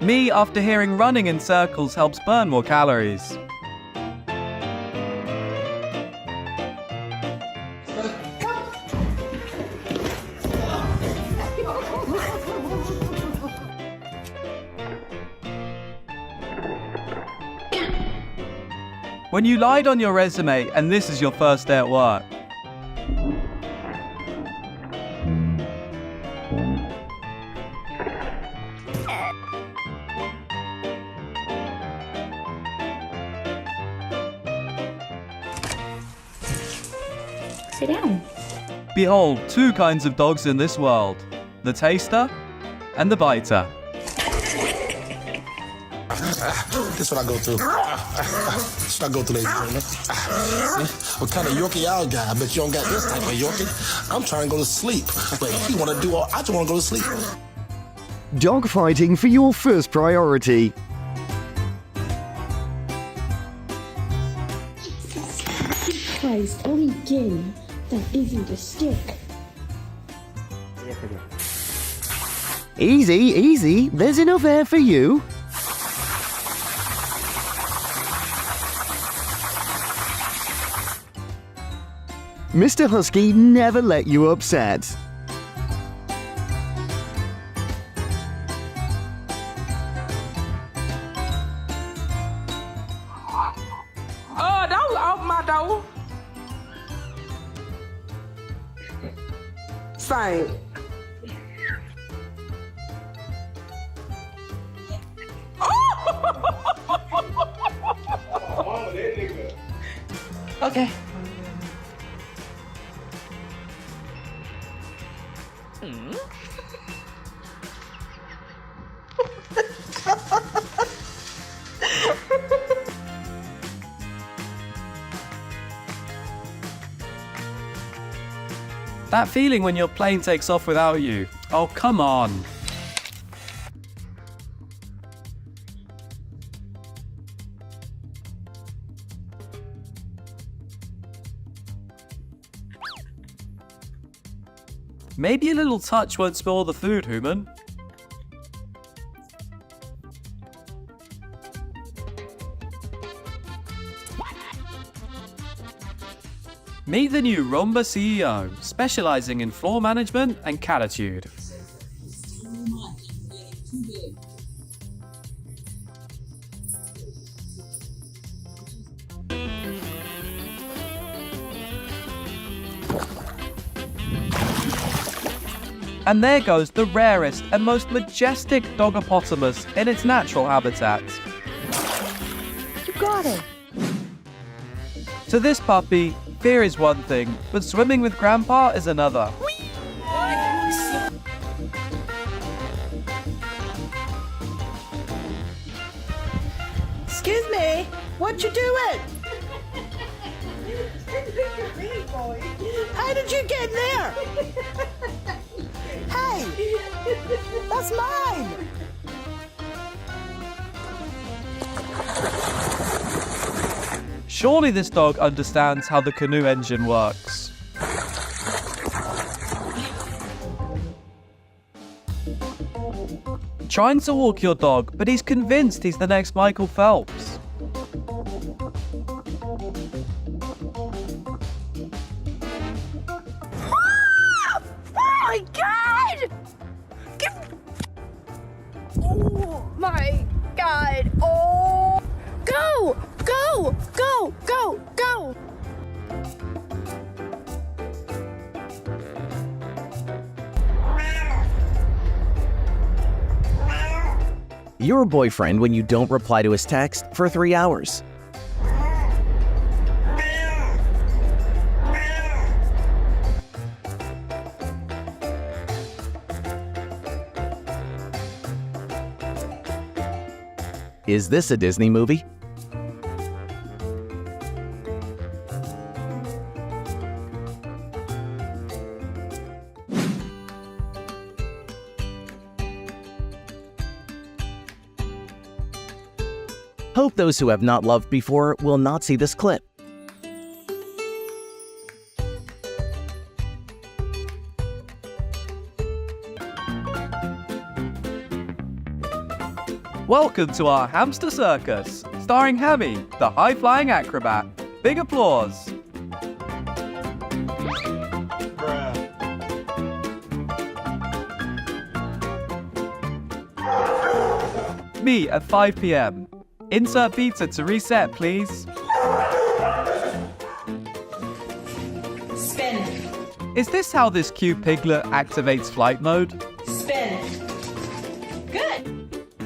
Me, after hearing running in circles helps burn more calories. When you lied on your resume and this is your first day at work. Sit down. Behold, two kinds of dogs in this world, the taster and the biter. This what I go through. This what I go through, ladies and gentlemen. See? What kind of Yorkie y'all got? I bet you don't got this type of Yorkie. I'm trying to go to sleep. But he want to do all, I just want to go to sleep. Dogfighting for your first priority. Christ, only game that isn't a stick. Easy, easy. There's enough air for you. Mr. Husky never let you upset. Don't open my door. Same. Okay. That feeling when your plane takes off without you. Oh, come on. Maybe a little touch won't spoil the food, human. Meet the new Roomba CEO, specializing in floor management and catitude. And there goes the rarest and most majestic Dogopotamus in its natural habitat. You got it. To this puppy, fear is one thing, but swimming with Grandpa is another. Excuse me, what you doing? How did you get in there? Hey, that's mine. Surely this dog understands how the canoe engine works. Trying to walk your dog, but he's convinced he's the next Michael Phelps. Oh my god! Oh my god! Oh! Go! Go! Go! Go! Go! Your boyfriend when you don't reply to his text for 3 hours. Is this a Disney movie? Hope those who have not loved before will not see this clip. Welcome to our hamster circus, starring Hammy, the high-flying acrobat. Big applause. Me at 5 p.m. Insert pizza to reset, please. Spin. Is this how this cute piglet activates flight mode? Spin. Good.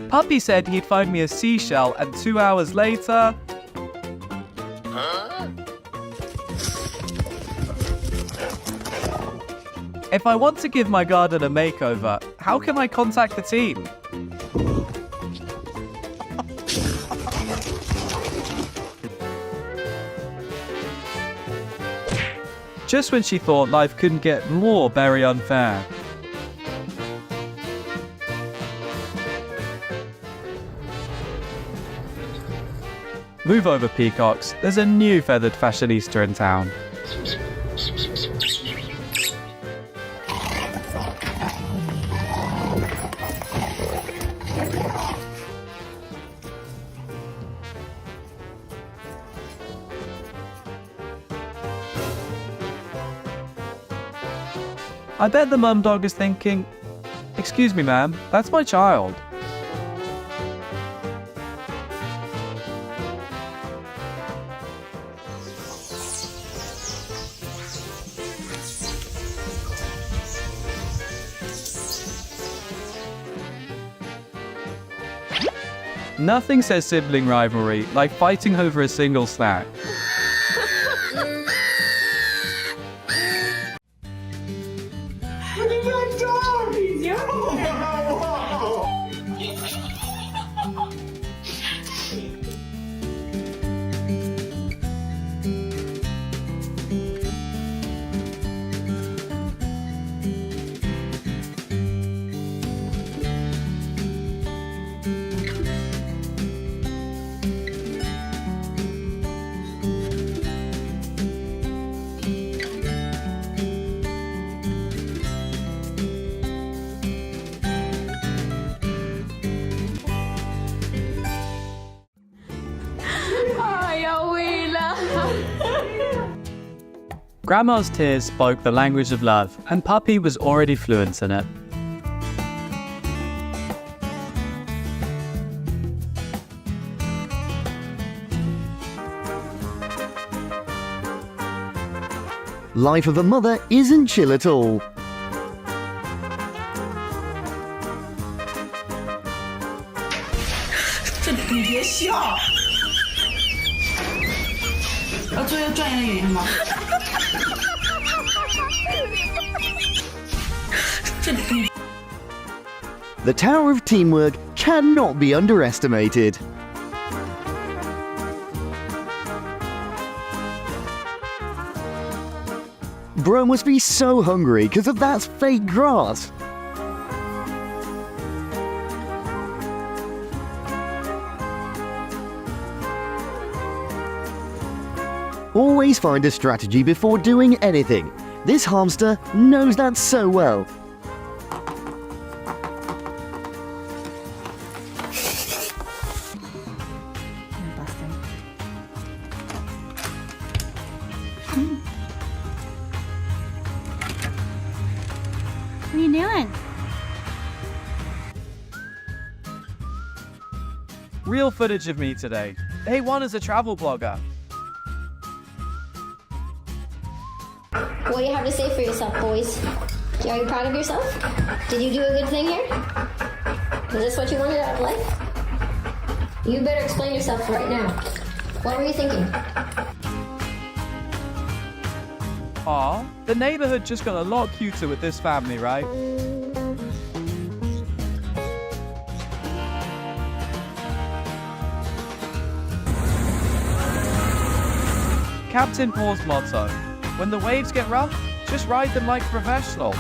Puppy said he'd find me a seashell, and 2 hours later... If I want to give my garden a makeover, how can I contact the team? Just when she thought life couldn't get more very unfair. Move over, peacocks. There's a new feathered fashionista in town. I bet the mum dog is thinking, "Excuse me, ma'am, that's my child." Nothing says sibling rivalry like fighting over a single snack. Grandma's tears spoke the language of love, and Puppy was already fluent in it. Life of a mother isn't chill at all. The Tower of Teamwork cannot be underestimated. Bro must be so hungry because of that fake grass. Always find a strategy before doing anything. This hamster knows that so well. What are you doing? Real footage of me today. Day one as a travel blogger. What do you have to say for yourself, boys? Are you proud of yourself? Did you do a good thing here? Is this what you wanted out of life? You better explain yourself right now. What were you thinking? Aw, the neighborhood just got a lot cuter with this family, right? Captain Paul's motto: when the waves get rough, just ride them like a professional.